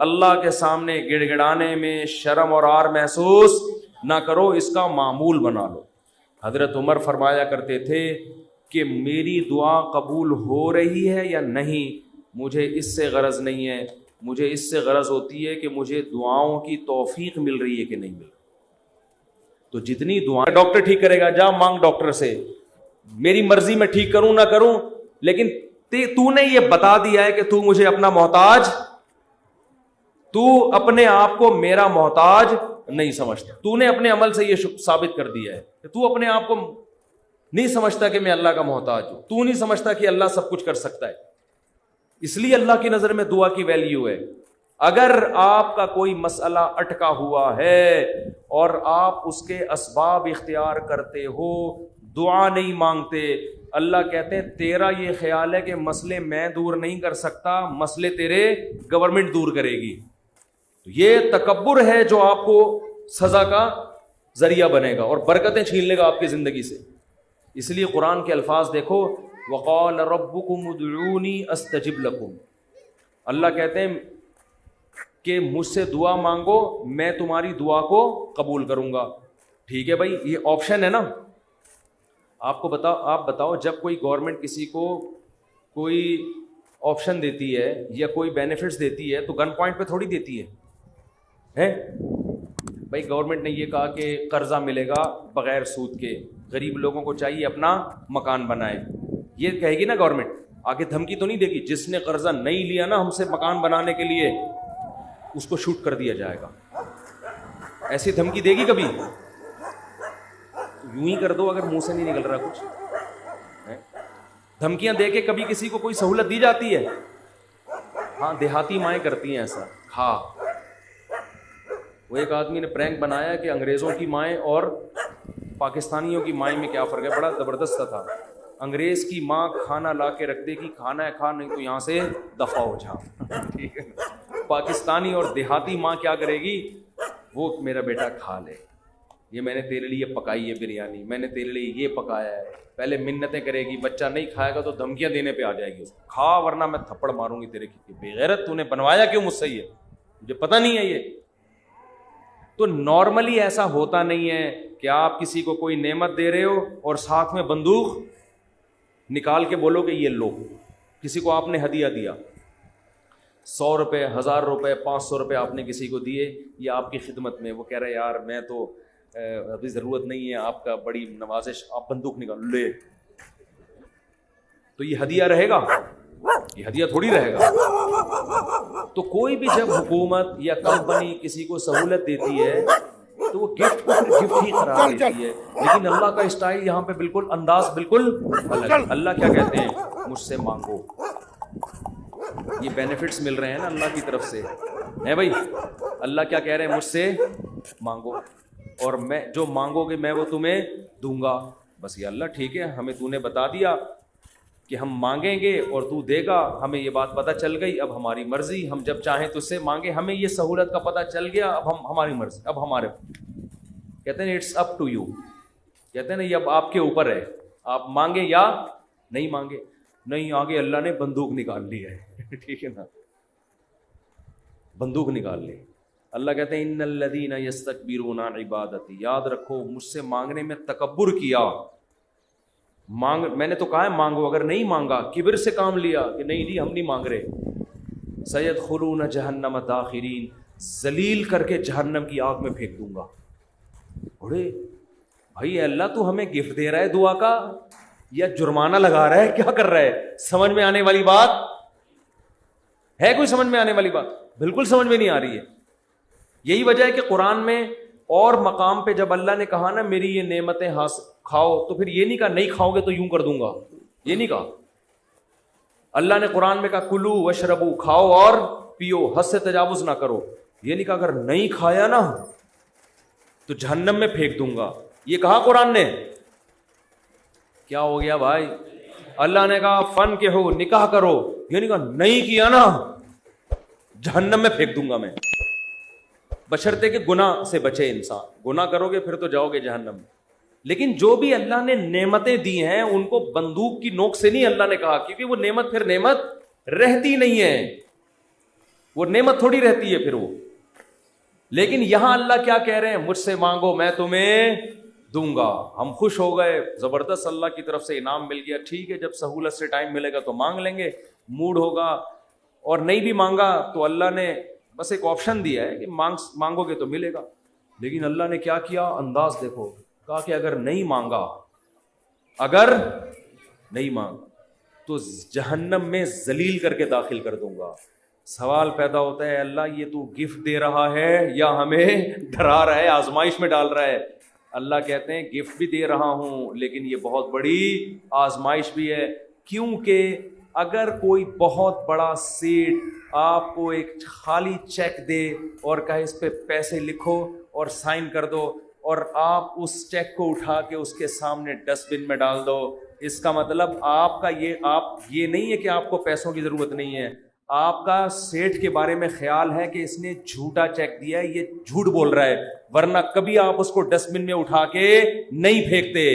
اللہ کے سامنے گڑ گڑانے میں شرم اور عار محسوس نہ کرو، اس کا معمول بنا لو۔ حضرت عمر فرمایا کرتے تھے کہ میری دعا قبول ہو رہی ہے یا نہیں، مجھے اس سے غرض نہیں ہے، مجھے اس سے غرض ہوتی ہے کہ مجھے دعاؤں کی توفیق مل رہی ہے کہ نہیں مل رہی۔ تو جتنی دعائیں ڈاکٹر ٹھیک کرے گا، جا مانگ ڈاکٹر سے، میری مرضی میں ٹھیک کروں نہ کروں، لیکن تو نے یہ بتا دیا ہے کہ تو مجھے اپنا محتاج، تو اپنے آپ کو میرا محتاج نہیں سمجھتا، تو نے اپنے عمل سے یہ ثابت کر دیا ہے کہ تو اپنے آپ کو نہیں سمجھتا کہ میں اللہ کا محتاج ہوں، تو نہیں سمجھتا کہ اللہ سب کچھ کر سکتا ہے۔ اس لیے اللہ کی نظر میں دعا کی ویلیو ہے۔ اگر آپ کا کوئی مسئلہ اٹکا ہوا ہے اور آپ اس کے اسباب اختیار کرتے ہو، دعا نہیں مانگتے، اللہ کہتے ہیں تیرا یہ خیال ہے کہ مسئلے میں دور نہیں کر سکتا، مسئلے تیرے گورنمنٹ دور کرے گی۔ یہ تکبر ہے جو آپ کو سزا کا ذریعہ بنے گا اور برکتیں چھین لے گا آپ کی زندگی سے۔ اس لیے قرآن کے الفاظ دیکھو، وقال ربکم ادعونی استجب لکم، اللہ کہتے ہیں کہ مجھ سے دعا مانگو، میں تمہاری دعا کو قبول کروں گا۔ ٹھیک ہے بھائی، یہ آپشن ہے نا۔ آپ بتاؤ جب کوئی گورنمنٹ کسی کو کوئی آپشن دیتی ہے یا کوئی بینیفٹس دیتی ہے تو گن پوائنٹ پہ تھوڑی دیتی ہے۔ بھائی گورنمنٹ نے یہ کہا کہ قرضہ ملے گا بغیر سود کے، غریب لوگوں کو چاہیے اپنا مکان بنائے، یہ کہے گی نا گورنمنٹ، آگے دھمکی تو نہیں دے گی جس نے قرضہ نہیں لیا نا ہم سے مکان بنانے کے لیے اس کو شوٹ کر دیا جائے گا، ایسی دھمکی دے گی کبھی؟ یوں ہی کر دو اگر منہ سے نہیں نکل رہا کچھ۔ دھمکیاں دے کے کبھی کسی کو کوئی سہولت دی جاتی ہے؟ ہاں دیہاتی مائیں کرتی ہیں ایسا۔ ہاں وہ ایک آدمی نے پرینک بنایا کہ انگریزوں کی مائیں اور پاکستانیوں کی مائیں میں کیا فرق ہے، بڑا زبردست تھا۔ انگریز کی ماں کھانا لا کے رکھ دے گی، کھانا ہے کھا، نہیں تو یہاں سے دفع ہو جا، ٹھیک ہے۔ پاکستانی اور دیہاتی ماں کیا کرے گی، وہ میرا بیٹا کھا لے، یہ میں نے تیرے لیے پکائی ہے بریانی، میں نے تیرے لیے یہ پکایا ہے، پہلے منتیں کرے گی، بچہ نہیں کھائے گا تو دھمکیاں دینے پہ آ جائے گی، کھا ورنہ میں تھپڑ ماروں گی تیرے کی، بے غیرت تو نے بنوایا کیوں مجھ سے، یہ مجھے پتہ نہیں ہے۔ یہ تو نارملی ایسا ہوتا نہیں ہے کہ آپ کسی کو کوئی نعمت دے رہے ہو اور ساتھ میں بندوق نکال کے بولو کہ یہ لو۔ کسی کو آپ نے ہدیہ دیا، 100 روپے، 1000 روپے، 500 روپے آپ نے کسی کو دیے، یہ آپ کی خدمت میں، وہ کہہ رہے یار میں تو ابھی ضرورت نہیں ہے آپ کا، بڑی نوازش، آپ بندوق نکال لے، تو یہ ہدیہ رہے گا؟ یہ ہدیہ تھوڑی رہے گا۔ تو کوئی بھی جب حکومت یا کمپنی کسی کو سہولت دیتی ہے تو وہ گفٹ کو پھر گفٹ ہی قرار دیتی ہے، لیکن اللہ کا اسٹائل یہاں پہ بالکل انداز بالکل الگ۔ اللہ کیا کہتے ہیں، مجھ سے مانگو، یہ بینیفٹس مل رہے ہیں نا اللہ کی طرف سے، ہے بھائی، اللہ کیا کہہ رہے ہیں، مجھ سے مانگو اور میں جو مانگو گے میں وہ تمہیں دوں گا۔ بس یہ اللہ ٹھیک ہے، ہمیں تو نے بتا دیا کہ ہم مانگیں گے اور تو دے گا، ہمیں یہ بات پتہ چل گئی، اب ہماری مرضی، ہم جب چاہیں تو اس سے مانگے، ہمیں یہ سہولت کا پتہ چل گیا، اب ہم ہماری مرضی، اب ہمارے، کہتے ہیں اٹس اپ ٹو یو، کہتے ہیں نا یہ اب آپ کے اوپر ہے، آپ مانگے یا نہیں مانگے۔ نہیں، آگے اللہ نے بندوق نکال لی ہے، ٹھیک ہے نا، بندوق نکال لی۔ اللہ کہتے ہیں ان الذین یستکبرون عن عبادتی، یاد رکھو مجھ سے مانگنے میں تکبر کیا، میں نے تو کہا ہے مانگو، اگر نہیں مانگا، کبر سے کام لیا کہ نہیں جی ہم نہیں مانگ رہے، سیدخلون جہنم داخرین، ذلیل کر کے جہنم کی آگ میں پھینک دوں گا۔ بڑے بھائی اللہ تو ہمیں گفٹ دے رہا ہے دعا کا یا جرمانہ لگا رہا ہے، کیا کر رہا ہے؟ سمجھ میں آنے والی بات ہے؟ کوئی سمجھ میں آنے والی بات؟ بالکل سمجھ میں نہیں آ رہی ہے۔ یہی وجہ ہے کہ قرآن میں اور مقام پہ جب اللہ نے کہا نا میری یہ نعمتیں کھاؤ، تو پھر یہ نہیں کہا نہیں کھاؤ گے تو یوں کر دوں گا، یہ نہیں کہا۔ اللہ نے قرآن میں کہا کلو وشربو، کھاؤ اور پیو، حد سے تجاوز نہ کرو، یہ نہیں کہا اگر نہیں کھایا نا تو جہنم میں پھینک دوں گا، یہ کہا قرآن نے؟ کیا ہو گیا بھائی؟ اللہ نے کہا فن کے ہو، نکاح کرو، یہ نہیں کہا نہیں کیا نا جہنم میں پھینک دوں گا میں، بشرطے کہ گناہ سے بچے انسان، گناہ کرو گے پھر تو جاؤ گے جہنم میں۔ لیکن جو بھی اللہ نے نعمتیں دی ہیں ان کو بندوق کی نوک سے نہیں اللہ نے کہا، کیونکہ وہ نعمت پھر نعمت رہتی نہیں ہے۔ وہ نعمت تھوڑی رہتی ہے پھر وہ. لیکن یہاں اللہ کیا کہہ رہے ہیں, مجھ سے مانگو میں تمہیں دوں گا. ہم خوش ہو گئے, زبردست, اللہ کی طرف سے انعام مل گیا, ٹھیک ہے, جب سہولت سے ٹائم ملے گا تو مانگ لیں گے, موڈ ہوگا, اور نہیں بھی مانگا تو اللہ نے بس ایک آپشن دیا ہے کہ مانگو گے تو ملے گا. لیکن اللہ نے کیا کیا, انداز دیکھو, کہا کہ اگر نہیں مانگا تو جہنم میں ذلیل کر کے داخل کر دوں گا. سوال پیدا ہوتا ہے, اللہ یہ تو گفٹ دے رہا ہے یا ہمیں ڈرا رہا ہے, آزمائش میں ڈال رہا ہے؟ اللہ کہتے ہیں گفٹ بھی دے رہا ہوں لیکن یہ بہت بڑی آزمائش بھی ہے. کیونکہ اگر کوئی بہت بڑا سیٹ آپ کو ایک خالی چیک دے اور کہے اس پہ پیسے لکھو اور سائن کر دو, اور آپ اس چیک کو اٹھا کے اس کے سامنے ڈسٹ بن میں ڈال دو, اس کا مطلب آپ یہ نہیں ہے کہ آپ کو پیسوں کی ضرورت نہیں ہے, آپ کا سیٹ کے بارے میں خیال ہے کہ اس نے جھوٹا چیک دیا ہے, یہ جھوٹ بول رہا ہے, ورنہ کبھی آپ اس کو ڈسٹ بن میں اٹھا کے نہیں پھینکتے.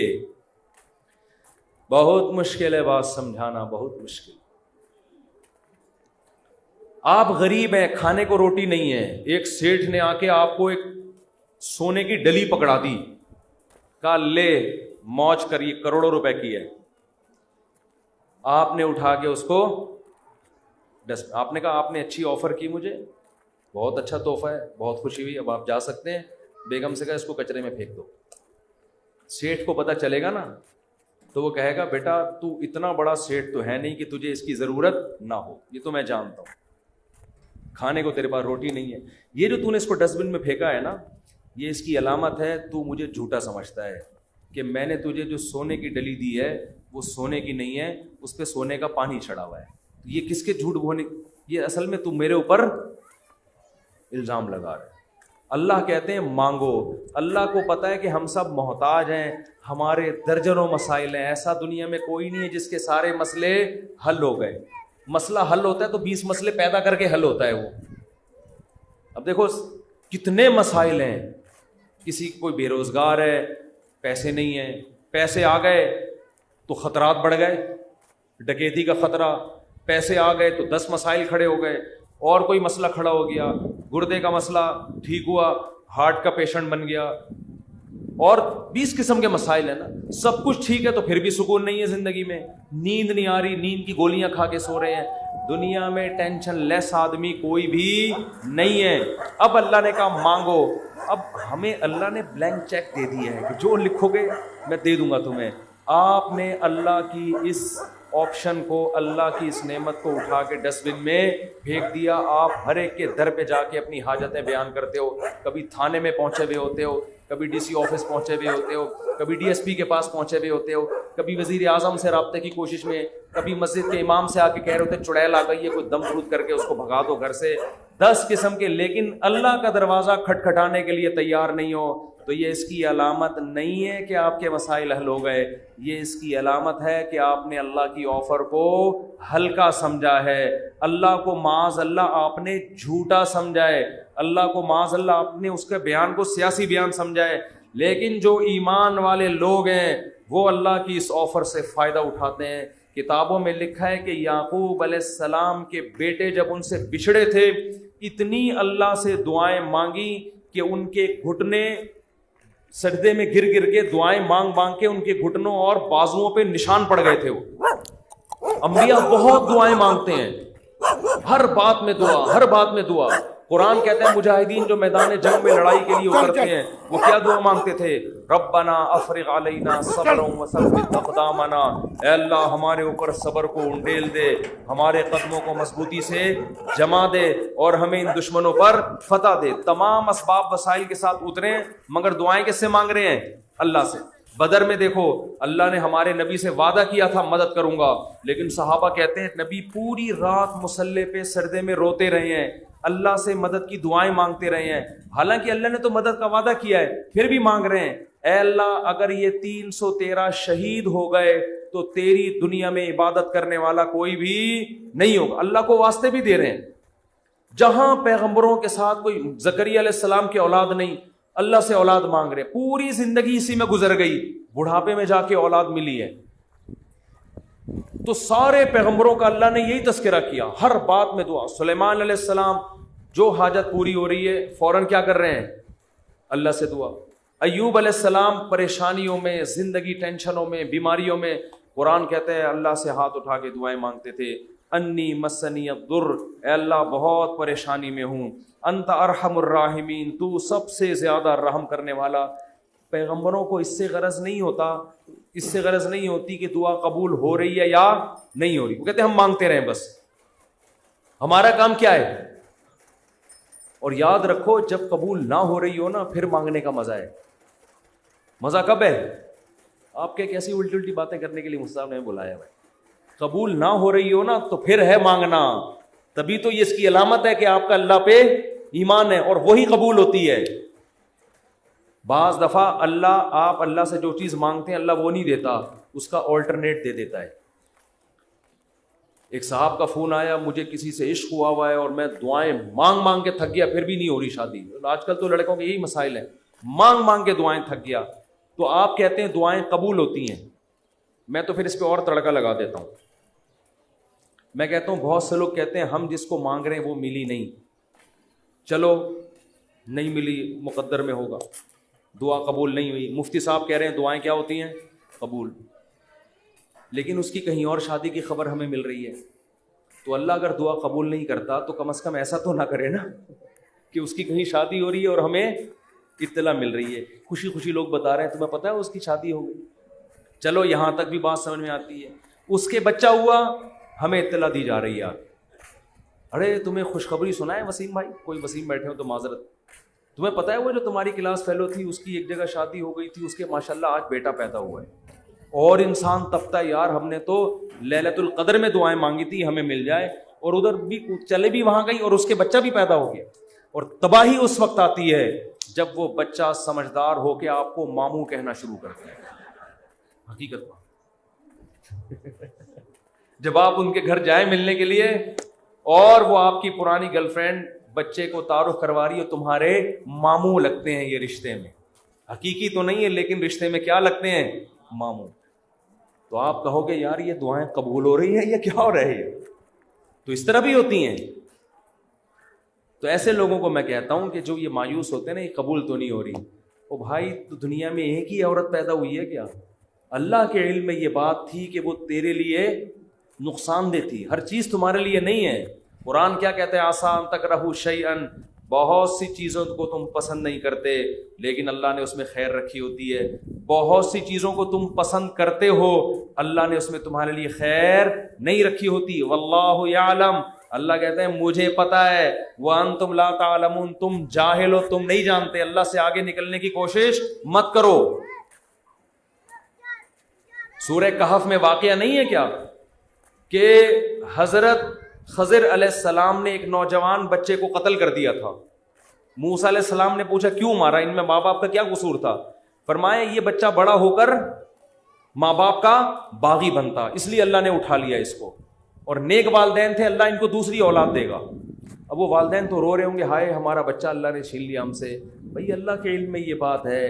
بہت مشکل ہے بات سمجھانا, بہت مشکل. آپ غریب ہیں, کھانے کو روٹی نہیں ہے, ایک سیٹھ نے آ کے آپ کو ایک سونے کی ڈلی پکڑا دی, کہا لے موج کریے, کروڑوں روپے کی ہے. آپ نے اٹھا کے اس کو آپ نے کہا آپ نے اچھی آفر کی مجھے, بہت اچھا تحفہ ہے, بہت خوشی ہوئی, اب آپ جا سکتے ہیں. بیگم سے کہا اس کو کچرے میں پھینک دو. سیٹھ کو پتہ چلے گا نا تو وہ کہے گا بیٹا تو اتنا بڑا سیٹ تو ہے نہیں کہ تجھے اس کی ضرورت نہ ہو, یہ تو میں جانتا ہوں, کھانے کو تیرے پاس روٹی نہیں ہے, یہ جو تو نے اس کو ڈسٹ بن میں پھینکا ہے نا, یہ اس کی علامت ہے تو مجھے جھوٹا سمجھتا ہے کہ میں نے تجھے جو سونے کی ڈلی دی ہے وہ سونے کی نہیں ہے, اس پہ سونے کا پانی چڑھا ہوا ہے. یہ کس کے جھوٹ بولنے, یہ اصل میں تو میرے اوپر الزام لگا رہا ہے. اللہ کہتے ہیں مانگو. اللہ کو پتا ہے کہ ہم سب محتاج ہیں, ہمارے درجنوں مسائل ہیں, ایسا دنیا میں کوئی نہیں ہے جس کے سارے مسئلے حل ہو گئے. مسئلہ حل ہوتا ہے تو 20 مسئلے پیدا کر کے حل ہوتا ہے وہ. اب دیکھو کتنے مسائل ہیں, کسی کوئی بے روزگار ہے, پیسے نہیں ہیں, پیسے آ گئے تو خطرات بڑھ گئے, ڈکیتی کا خطرہ, پیسے آ گئے تو 10 مسائل کھڑے ہو گئے, اور کوئی مسئلہ کھڑا ہو گیا, گردے کا مسئلہ ٹھیک ہوا, ہارٹ کا پیشنٹ بن گیا, اور 20 قسم کے مسائل ہیں نا. سب کچھ ٹھیک ہے تو پھر بھی سکون نہیں ہے زندگی میں, نیند نہیں آ رہی, نیند کی گولیاں کھا کے سو رہے ہیں. دنیا میں ٹینشن لیس آدمی کوئی بھی نہیں ہے. اب اللہ نے کہا مانگو. اب ہمیں اللہ نے بلینک چیک دے دیا ہے کہ جو لکھو گے میں دے دوں گا تمہیں. آپ نے اللہ کی اس آپشن کو, اللہ کی اس نعمت کو اٹھا کے ڈسٹ بن میں پھینک دیا. آپ ہر ایک کے در پہ جا کے اپنی حاجتیں بیان کرتے ہو, کبھی تھانے میں پہنچے ہوئے ہوتے ہو, کبھی ڈی سی آفس پہنچے ہوئے ہوتے ہو, کبھی ڈی ایس پی کے پاس پہنچے ہوئے ہوتے ہو, کبھی وزیر اعظم سے رابطے کی کوشش میں, کبھی مسجد کے امام سے آ کے کہہ رہے ہوتے چڑیل آ گئی ہے, کوئی دم درود کر کے اس کو بھگا دو گھر سے. 10 قسم کے, لیکن اللہ کا دروازہ کھٹکھٹانے کے لیے تیار نہیں ہو تو یہ اس کی علامت نہیں ہے کہ آپ کے مسائل حل ہو گئے. یہ اس کی علامت ہے کہ آپ نے اللہ کی آفر کو ہلکا سمجھا ہے, اللہ کو معاذ اللہ آپ نے جھوٹا سمجھا ہے, اللہ کو معاذ اللہ آپ نے اس کے بیان کو سیاسی بیان سمجھا ہے. لیکن جو ایمان والے لوگ ہیں وہ اللہ کی اس آفر سے فائدہ اٹھاتے ہیں. کتابوں میں لکھا ہے کہ یعقوب علیہ السلام کے بیٹے جب ان سے بچھڑے تھے, اتنی اللہ سے دعائیں مانگی کہ ان کے گھٹنے سجدے میں گر گر کے دعائیں مانگ مانگ کے ان کے گھٹنوں اور بازوؤں پہ نشان پڑ گئے تھے. وہ انبیاء بہت دعائیں مانگتے ہیں, ہر بات میں دعا, ہر بات میں دعا. قرآن کہتا ہے مجاہدین جو میدان جنگ میں لڑائی کے لیے اترتے ہیں وہ کیا دعا مانگتے تھے؟ ربنا افرغ علینا صبرا وثبت اقدامنا, اے اللہ ہمارے اوپر صبر کو انڈیل دے, ہمارے قدموں کو مضبوطی سے جما دے اور ہمیں ان دشمنوں پر فتح دے. تمام اسباب وسائل کے ساتھ اترے مگر دعائیں کس سے مانگ رہے ہیں؟ اللہ سے. بدر میں دیکھو اللہ نے ہمارے نبی سے وعدہ کیا تھا مدد کروں گا, لیکن صحابہ کہتے ہیں نبی پوری رات مصلے پہ سردے میں روتے رہے ہیں, اللہ سے مدد کی دعائیں مانگتے رہے ہیں. حالانکہ اللہ نے تو مدد کا وعدہ کیا ہے, پھر بھی مانگ رہے ہیں اے اللہ اگر یہ 313 شہید ہو گئے تو تیری دنیا میں عبادت کرنے والا کوئی بھی نہیں ہوگا. اللہ کو واسطے بھی دے رہے ہیں. جہاں پیغمبروں کے ساتھ کوئی زکریا علیہ السلام کی اولاد نہیں, اللہ سے اولاد مانگ رہے, پوری زندگی اسی میں گزر گئی, بڑھاپے میں جا کے اولاد ملی ہے. تو سارے پیغمبروں کا اللہ نے یہی تذکرہ کیا, ہر بات میں دعا. سلیمان علیہ السلام جو حاجت پوری ہو رہی ہے فوراً کیا کر رہے ہیں؟ اللہ سے دعا. ایوب علیہ السلام پریشانیوں میں، زندگی ٹینشنوں میں، بیماریوں میں، قرآن کہتے ہیں اللہ سے ہاتھ اٹھا کے دعائیں مانگتے تھے. انی مسنی الضر، اے اللہ بہت پریشانی میں ہوں. انت ارحم الراحمین، تو سب سے زیادہ رحم کرنے والا. پیغمبروں کو اس سے غرض نہیں ہوتا، اس سے غرض نہیں ہوتی کہ دعا قبول ہو رہی ہے یا نہیں ہو رہی. وہ کہتے ہیں ہم مانگتے رہیں بس، ہمارا کام کیا ہے. اور یاد رکھو جب قبول نہ ہو رہی ہو نا پھر مانگنے کا مزہ ہے. مزہ کب ہے؟ آپ کے کیسی الٹی الٹی باتیں کرنے کے لیے مصطفیٰ نے بلایا ہے. قبول نہ ہو رہی ہو نا تو پھر ہے مانگنا. تبھی تو یہ اس کی علامت ہے کہ آپ کا اللہ پہ ایمان ہے اور وہی قبول ہوتی ہے. بعض دفعہ آپ اللہ سے جو چیز مانگتے ہیں اللہ وہ نہیں دیتا، اس کا آلٹرنیٹ دے دیتا ہے. ایک صاحب کا فون آیا، مجھے کسی سے عشق ہوا ہے اور میں دعائیں مانگ مانگ کے تھک گیا پھر بھی نہیں ہو رہی شادی. آج کل تو لڑکوں کے یہی مسائل ہیں، مانگ مانگ کے دعائیں تھک گیا. تو آپ کہتے ہیں دعائیں قبول ہوتی ہیں، میں تو پھر اس پہ اور تڑکا لگا دیتا ہوں. میں کہتا ہوں بہت سے لوگ کہتے ہیں ہم جس کو مانگ رہے ہیں وہ ملی نہیں. چلو نہیں ملی، مقدر میں ہوگا، دعا قبول نہیں ہوئی. مفتی صاحب کہہ رہے ہیں دعائیں کیا ہوتی ہیں؟ قبول. لیکن اس کی کہیں اور شادی کی خبر ہمیں مل رہی ہے. تو اللہ اگر دعا قبول نہیں کرتا تو کم از کم ایسا تو نہ کرے نا کہ اس کی کہیں شادی ہو رہی ہے اور ہمیں اطلاع مل رہی ہے. خوشی خوشی لوگ بتا رہے ہیں تمہیں پتہ ہے اس کی شادی ہو گئی. چلو یہاں تک بھی بات سمجھ میں آتی ہے. اس کے بچہ ہوا، ہمیں اطلاع دی جا رہی ہے. ارے تمہیں خوشخبری سنا ہے وسیم بھائی؟ کوئی وسیم بیٹھے ہو تو معذرت. تمہیں پتہ ہے وہ جو تمہاری کلاس فیلو تھی اس کی ایک جگہ شادی ہو گئی تھی، اس کے ماشاءاللہ آج بیٹا پیدا ہوا ہے. اور انسان تپتا ہے یار ہم نے تو لیلۃ القدر میں دعائیں مانگی تھی ہمیں مل جائے، اور ادھر بھی چلے بھی وہاں گئی اور اس کے بچہ بھی پیدا ہو گیا. اور تباہی اس وقت آتی ہے جب وہ بچہ سمجھدار ہو کے آپ کو ماموں کہنا شروع کرتا ہے. حقیقت جب آپ ان کے گھر جائیں ملنے کے لیے اور وہ آپ کی پرانی گرل فرینڈ بچے کو تعارف کروا رہی ہے، تمہارے ماموں لگتے ہیں یہ رشتے میں. حقیقی تو نہیں ہے لیکن رشتے میں کیا لگتے ہیں؟ ماموں. تو آپ کہو گے یار یہ دعائیں قبول ہو رہی ہیں یا کیا ہو رہا ہے؟ تو اس طرح بھی ہوتی ہیں. تو ایسے لوگوں کو میں کہتا ہوں کہ جو یہ مایوس ہوتے ہیں نا یہ قبول تو نہیں ہو رہی. او بھائی تو دنیا میں ایک ہی عورت پیدا ہوئی ہے کیا؟ اللہ کے علم میں یہ بات تھی کہ وہ تیرے لیے نقصان دہ تھی، ہر چیز تمہارے لیے نہیں ہے. قرآن کیا کہتے ہیں؟ آسان تکرہوا شیئا، بہت سی چیزوں کو تم پسند نہیں کرتے لیکن اللہ نے اس میں خیر رکھی ہوتی ہے. بہت سی چیزوں کو تم پسند کرتے ہو اللہ نے اس میں تمہارے لیے خیر نہیں رکھی ہوتی. واللہ یعلم، اللہ کہتے ہیں مجھے پتا ہے. وانتم لا تعلمون، تم جاہل ہو، تم نہیں جانتے. اللہ سے آگے نکلنے کی کوشش مت کرو. سورہ کہف میں واقعہ نہیں ہے کیا کہ حضرت خضر علیہ السلام نے ایک نوجوان بچے کو قتل کر دیا تھا. موسیٰ علیہ السلام نے پوچھا کیوں مارا، ان میں ماں باپ کا کیا قصور تھا؟ فرمایا یہ بچہ بڑا ہو کر ماں باپ کا باغی بنتا، اس لیے اللہ نے اٹھا لیا اس کو. اور نیک والدین تھے، اللہ ان کو دوسری اولاد دے گا. اب وہ والدین تو رو رہے ہوں گے ہائے ہمارا بچہ اللہ نے چھین لیا ہم سے. بھئی اللہ کے علم میں یہ بات ہے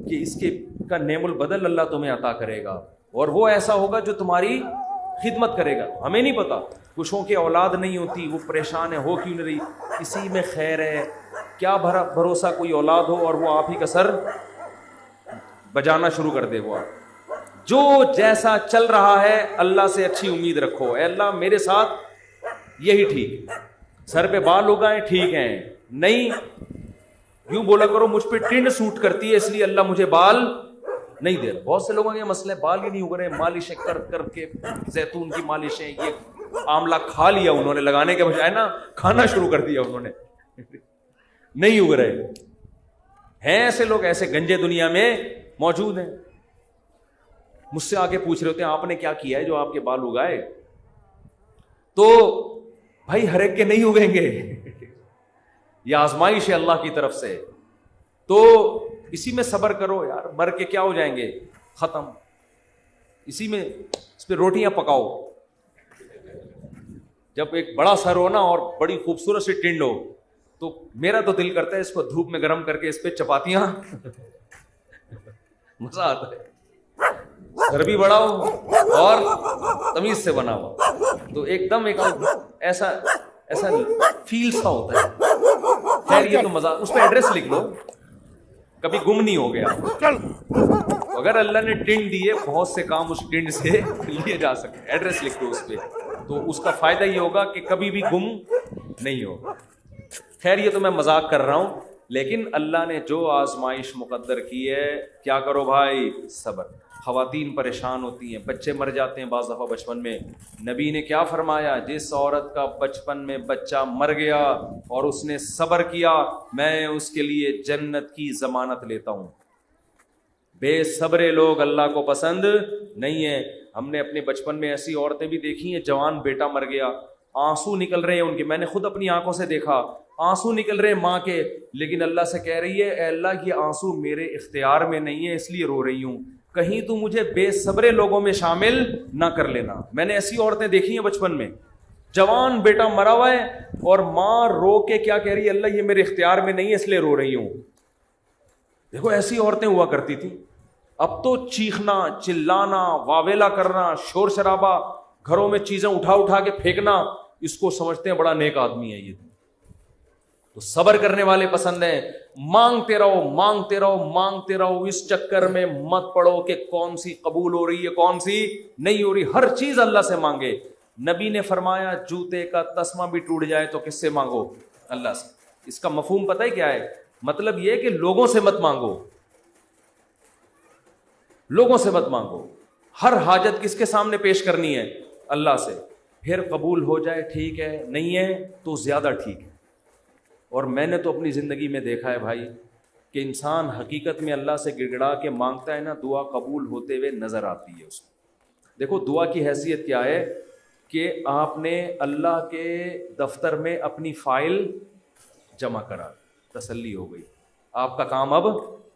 کہ اس کے کا نعم البدل اللہ تمہیں عطا کرے گا اور وہ ایسا ہوگا جو تمہاری خدمت کرے گا. ہمیں نہیں پتا، کچھوں کی اولاد نہیں ہوتی وہ پریشان ہے ہو کیوں نہیں رہی، اسی میں خیر ہے. کیا بھروسہ کوئی اولاد ہو اور وہ آپ ہی کا سر بجانا شروع کر دے. وہ جو جیسا چل رہا ہے اللہ سے اچھی امید رکھو. اے اللہ میرے ساتھ یہی ٹھیک، سر پہ بال اگائیں ٹھیک ہیں، نہیں یوں بولا کرو مجھ پہ ٹنڈ سوٹ کرتی ہے اس لیے اللہ مجھے بال نہیں دے رہا. بہت سے لوگوں کے مسئلے بال ہی نہیں اگ رہے، مالشیں کر کر کے زیتون کی مالشیں، یہ آملہ کھا لیا انہوں نے، لگانے کے بجائے نا کھانا شروع کر دیا انہوں نے، نہیں اگ رہے ہیں. ایسے لوگ ایسے گنجے دنیا میں موجود ہیں. مجھ سے آگے پوچھ رہے ہوتے ہیں آپ نے کیا کیا ہے جو آپ کے بال اگائے؟ تو بھائی ہر ایک کے نہیں اگیں گے، یہ آزمائش ہے اللہ کی طرف سے. تو اسی میں صبر کرو یار، مر کے کیا ہو جائیں گے، ختم. اسی میں اس پہ روٹیاں پکاؤ. جب ایک بڑا سر ہو نا اور بڑی خوبصورت سی ٹنڈ ہو تو میرا تو دل کرتا ہے اس کو دھوپ میں گرم کر کے اس پہ چپاتیاں مزہ آتا ہے. سر بھی بڑا ہو اور تمیز سے بنا ہوا تو ایک دم ایک ایسا ایسا فیل سا ہوتا ہے. خیر یہ تو مزاق, اس پہ ایڈریس لکھ لو, کبھی گم نہیں ہو گیا. اگر اللہ نے ٹنڈ دیے, بہت سے کام اس ٹنڈ سے لیے جا سکتے. ایڈریس لکھ دو اس پہ, تو اس کا فائدہ یہ ہوگا کہ کبھی بھی گم نہیں ہوگا. خیر یہ تو میں مذاق کر رہا ہوں, لیکن اللہ نے جو آزمائش مقدر کی ہے, کیا کرو بھائی, صبر. خواتین پریشان ہوتی ہیں, بچے مر جاتے ہیں بعض دفعہ بچپن میں. نبی نے کیا فرمایا, جس عورت کا بچپن میں بچہ مر گیا اور اس نے صبر کیا, میں اس کے لیے جنت کی ضمانت لیتا ہوں. بے صبرے لوگ اللہ کو پسند نہیں ہیں. ہم نے اپنے بچپن میں ایسی عورتیں بھی دیکھی ہیں, جوان بیٹا مر گیا, آنسو نکل رہے ہیں ان کے, میں نے خود اپنی آنکھوں سے دیکھا, آنسو نکل رہے ہیں ماں کے, لیکن اللہ سے کہہ رہی ہے, اے اللہ یہ آنسو میرے اختیار میں نہیں ہے اس لیے رو رہی ہوں, کہیں تو مجھے بے صبرے لوگوں میں شامل نہ کر لینا. میں نے ایسی عورتیں دیکھی ہیں بچپن میں, جوان بیٹا مرا ہوا ہے اور ماں رو کے کیا کہہ رہی ہے, اللہ یہ میرے اختیار میں نہیں ہے اس لیے رو رہی ہوں. دیکھو ایسی عورتیں ہوا کرتی تھی. اب تو چیخنا, چلانا, واویلا کرنا, شور شرابہ, گھروں میں چیزیں اٹھا اٹھا کے پھینکنا, اس کو سمجھتے ہیں بڑا نیک آدمی ہے یہ. تو صبر کرنے والے پسند ہیں. مانگتے رہو, مانگتے رہو, مانگتے رہو. اس چکر میں مت پڑو کہ کون سی قبول ہو رہی ہے کون سی نہیں ہو رہی. ہر چیز اللہ سے مانگے. نبی نے فرمایا جوتے کا تسمہ بھی ٹوٹ جائے تو کس سے مانگو, اللہ سے. اس کا مفہوم پتہ ہے کیا ہے, مطلب یہ کہ لوگوں سے مت مانگو, لوگوں سے مت مانگو. ہر حاجت کس کے سامنے پیش کرنی ہے, اللہ سے. پھر قبول ہو جائے ٹھیک ہے, نہیں ہے تو زیادہ ٹھیک ہے. اور میں نے تو اپنی زندگی میں دیکھا ہے بھائی کہ انسان حقیقت میں اللہ سے گڑ گڑا کے مانگتا ہے نا, دعا قبول ہوتے ہوئے نظر آتی ہے اس کو. دیکھو دعا کی حیثیت کیا ہے کہ آپ نے اللہ کے دفتر میں اپنی فائل جمع کرا, تسلی ہو گئی, آپ کا کام اب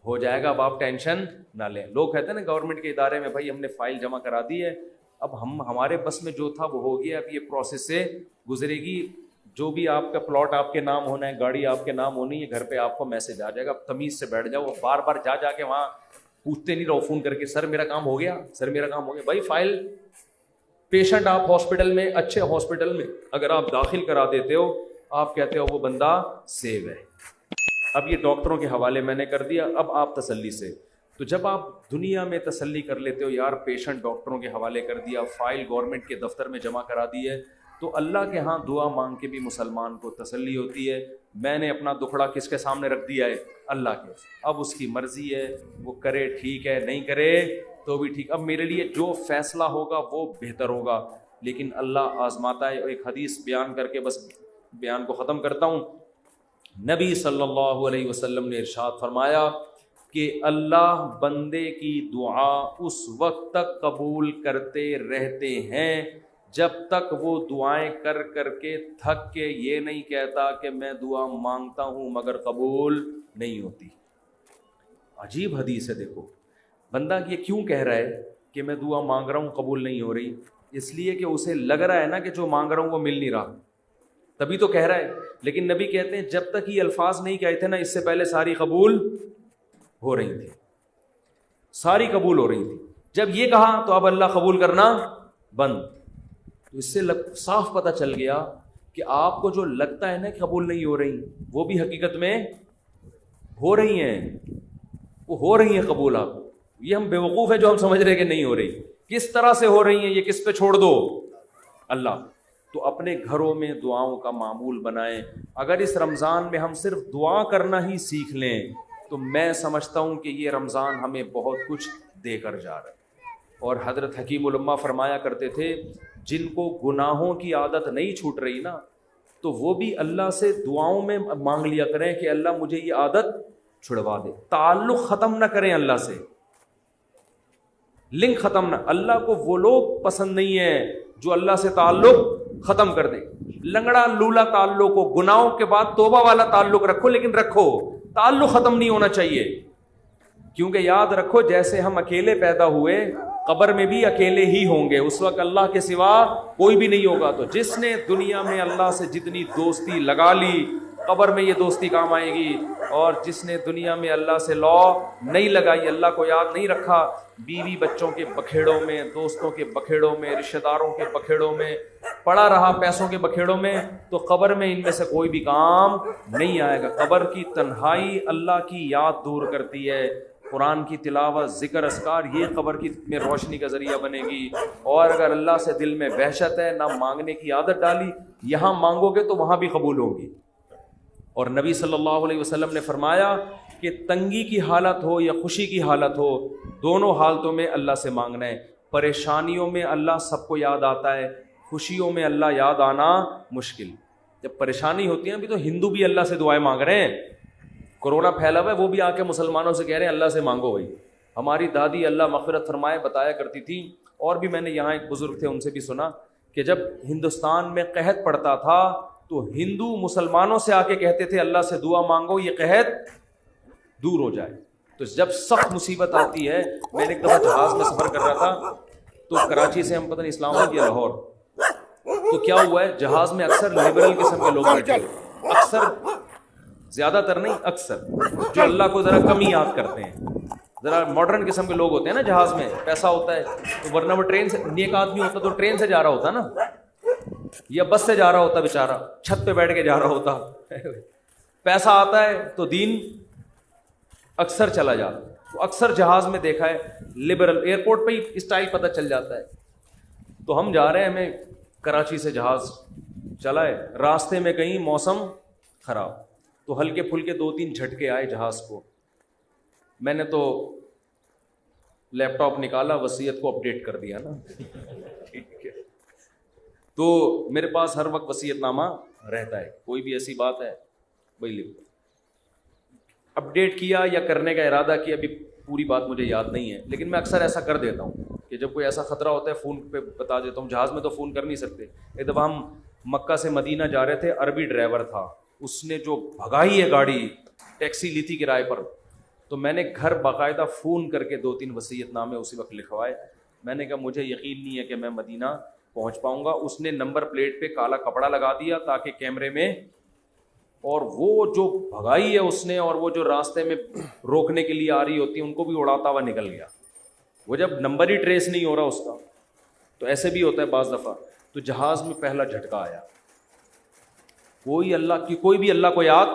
ہو جائے گا, اب آپ ٹینشن نہ لیں. لوگ کہتے ہیں نا گورنمنٹ کے ادارے میں, بھائی ہم نے فائل جمع کرا دی ہے, اب ہمارے بس میں جو تھا وہ ہو گیا, اب یہ پروسیس سے گزرے گی, جو بھی آپ کا پلاٹ آپ کے نام ہونا ہے, گاڑی آپ کے نام ہونی ہے, گھر پہ آپ کو میسج آ جائے گا. اب تمیز سے بیٹھ جاؤ, بار بار جا جا کے وہاں پوچھتے نہیں رہو فون کر کے, سر میرا کام ہو گیا, سر میرا کام ہو گیا. بھائی فائل, پیشنٹ آپ ہاسپٹل میں, اچھے ہاسپٹل میں اگر آپ داخل کرا دیتے ہو, آپ کہتے ہو وہ بندہ سیو ہے, اب یہ ڈاکٹروں کے حوالے میں نے کر دیا, اب آپ تسلی سے. تو جب آپ دنیا میں تسلی کر لیتے ہو یار پیشنٹ ڈاکٹروں کے حوالے کر دیا, فائل گورنمنٹ کے دفتر میں جمع کرا دی ہے, تو اللہ کے ہاں دعا مانگ کے بھی مسلمان کو تسلی ہوتی ہے. میں نے اپنا دکھڑا کس کے سامنے رکھ دیا ہے, اللہ کے. اب اس کی مرضی ہے, وہ کرے ٹھیک ہے, نہیں کرے تو بھی ٹھیک. اب میرے لیے جو فیصلہ ہوگا وہ بہتر ہوگا, لیکن اللہ آزماتا ہے. ایک حدیث بیان کر کے بس بیان کو ختم کرتا ہوں. نبی صلی اللہ علیہ وسلم نے ارشاد فرمایا کہ اللہ بندے کی دعا اس وقت تک قبول کرتے رہتے ہیں جب تک وہ دعائیں کر کر کے تھک کے یہ نہیں کہتا کہ میں دعا مانگتا ہوں مگر قبول نہیں ہوتی. عجیب حدیث ہے. دیکھو بندہ یہ کیوں کہہ رہا ہے کہ میں دعا مانگ رہا ہوں قبول نہیں ہو رہی, اس لیے کہ اسے لگ رہا ہے نا کہ جو مانگ رہا ہوں وہ مل نہیں رہا, تبھی تو کہہ رہا ہے. لیکن نبی کہتے ہیں جب تک یہ الفاظ نہیں کہے تھے نا, اس سے پہلے ساری قبول ہو رہی تھی, ساری قبول ہو رہی تھی. جب یہ کہا تو اب اللہ قبول کرنا بند. تو اس سے صاف پتہ چل گیا کہ آپ کو جو لگتا ہے نا کہ قبول نہیں ہو رہی, وہ بھی حقیقت میں ہو رہی ہیں, وہ ہو رہی ہیں قبول. آپ یہ ہم بیوقوف ہیں جو ہم سمجھ رہے کہ نہیں ہو رہی. کس طرح سے ہو رہی ہیں یہ کس پہ چھوڑ دو, اللہ. تو اپنے گھروں میں دعاؤں کا معمول بنائیں. اگر اس رمضان میں ہم صرف دعا کرنا ہی سیکھ لیں تو میں سمجھتا ہوں کہ یہ رمضان ہمیں بہت کچھ دے کر جا رہا ہے. اور حضرت حکیم الامہ فرمایا کرتے تھے جن کو گناہوں کی عادت نہیں چھوٹ رہی نا, تو وہ بھی اللہ سے دعاؤں میں مانگ لیا کریں کہ اللہ مجھے یہ عادت چھڑوا دے. تعلق ختم نہ کریں اللہ سے, لنک ختم نہ. اللہ کو وہ لوگ پسند نہیں ہیں جو اللہ سے تعلق ختم کر دیں. لنگڑا لولا تعلق ہو, گناہوں کے بعد توبہ والا تعلق رکھو, لیکن رکھو, تعلق ختم نہیں ہونا چاہیے. کیونکہ یاد رکھو جیسے ہم اکیلے پیدا ہوئے قبر میں بھی اکیلے ہی ہوں گے, اس وقت اللہ کے سوا کوئی بھی نہیں ہوگا. تو جس نے دنیا میں اللہ سے جتنی دوستی لگا لی, قبر میں یہ دوستی کام آئے گی. اور جس نے دنیا میں اللہ سے لا نہیں لگائی, اللہ کو یاد نہیں رکھا, بیوی بچوں کے بکھیڑوں میں, دوستوں کے بکھیڑوں میں, رشتہ داروں کے بکھیڑوں میں پڑا رہا, پیسوں کے بکھیڑوں میں, تو قبر میں ان میں سے کوئی بھی کام نہیں آئے گا. قبر کی تنہائی اللہ کی یاد دور کرتی ہے. قرآن کی تلاوت, ذکر, اذکار, یہ قبر کی میں روشنی کا ذریعہ بنے گی. اور اگر اللہ سے دل میں وحشت ہے, نہ مانگنے کی عادت ڈالی, یہاں مانگو گے تو وہاں بھی قبول ہوگی. اور نبی صلی اللہ علیہ وسلم نے فرمایا کہ تنگی کی حالت ہو یا خوشی کی حالت ہو, دونوں حالتوں میں اللہ سے مانگنا ہے. پریشانیوں میں اللہ سب کو یاد آتا ہے, خوشیوں میں اللہ یاد آنا مشکل. جب پریشانی ہوتی ہے, ابھی تو ہندو بھی اللہ سے دعائیں مانگ رہے ہیں, کورونا پھیلا ہوا ہے, وہ بھی آ کے مسلمانوں سے کہہ رہے ہیں اللہ سے مانگو. بھائی ہماری دادی اللہ مغفرت فرمائے بتایا کرتی تھی, اور بھی میں نے یہاں ایک بزرگ تھے ان سے بھی سنا, کہ جب ہندوستان میں قحط پڑتا تھا تو ہندو مسلمانوں سے آ کے کہتے تھے اللہ سے دعا مانگو یہ قحط دور ہو جائے. تو جب سخت مصیبت آتی ہے, میں نے ایک دفعہ جہاز میں سفر کر رہا تھا, تو کراچی سے ہم پتہ نہیں اسلام آباد یا لاہور, تو کیا ہوا ہے, جہاز میں اکثر لبرل قسم کے لوگ بیٹھے, اکثر, زیادہ تر نہیں, اکثر جو اللہ کو ذرا کم ہی یاد کرتے ہیں, ذرا ماڈرن قسم کے لوگ ہوتے ہیں نا جہاز میں, پیسہ ہوتا ہے تو, ورنہ وہ ٹرین سے, نیک آدمی ہوتا تو ٹرین سے جا رہا ہوتا نا, یا بس سے جا رہا ہوتا بیچارہ, چھت پہ بیٹھ کے جا رہا ہوتا. پیسہ آتا ہے تو دین اکثر چلا جاتا. تو اکثر جہاز میں دیکھا ہے لبرل, ایئرپورٹ پہ ہی اسٹائل پتہ چل جاتا ہے. تو ہم جا رہے ہیں, ہمیں کراچی سے جہاز چلا ہے, راستے میں کہیں موسم خراب, تو ہلکے پھلکے 2-3 جھٹکے آئے جہاز کو. میں نے تو لیپ ٹاپ نکالا, وصیت کو اپڈیٹ کر دیا نا. ٹھیک ہے, تو میرے پاس ہر وقت وصیت نامہ رہتا ہے, کوئی بھی ایسی بات ہے وہی لکھ دو. اپڈیٹ کیا یا کرنے کا ارادہ کیا, ابھی پوری بات مجھے یاد نہیں ہے, لیکن میں اکثر ایسا کر دیتا ہوں کہ جب کوئی ایسا خطرہ ہوتا ہے فون پہ بتا دیتا ہوں. جہاز میں تو فون کر نہیں سکتے. ایک دفعہ ہم مکہ سے مدینہ جا رہے تھے, عربی ڈرائیور تھا, اس نے جو بھگائی ہے گاڑی, ٹیکسی لی تھی کرائے پر, تو میں نے گھر باقاعدہ فون کر کے 2-3 وصیت نامے اسی وقت لکھوائے. میں نے کہا مجھے یقین نہیں ہے کہ میں مدینہ پہنچ پاؤں گا. اس نے نمبر پلیٹ پہ کالا کپڑا لگا دیا تاکہ کیمرے میں, اور وہ جو بھگائی ہے اس نے, اور وہ جو راستے میں روکنے کے لیے آ رہی ہوتی ہیں ان کو بھی اڑاتا ہوا نکل گیا. وہ جب نمبر ہی ٹریس نہیں ہو رہا اس کا, تو ایسے بھی ہوتا ہے بعض دفعہ. تو جہاز میں پہلا جھٹکا آیا, کوئی بھی اللہ کو یاد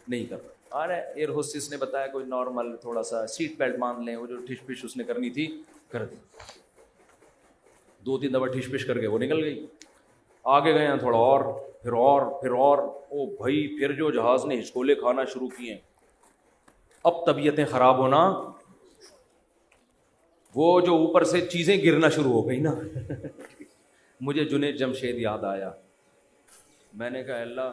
نہیں کر رہا. ارے ایئر ہوسٹس نے بتایا کوئی نارمل تھوڑا سا سیٹ بیلٹ باندھ لیں, وہ جو ٹھش پش اس نے کرنی تھی کر دی. 2-3 دفعہ ٹھش پش کر کے وہ نکل گئی. آگے گئے ہیں تھوڑا اور, پھر اور, او بھائی پھر جو جہاز نے ہچکولے کھانا شروع کیے, اب طبیعتیں خراب ہونا, وہ جو اوپر سے چیزیں گرنا شروع ہو گئی نا. مجھے جنید جمشید یاد آیا. میں نے کہا اللہ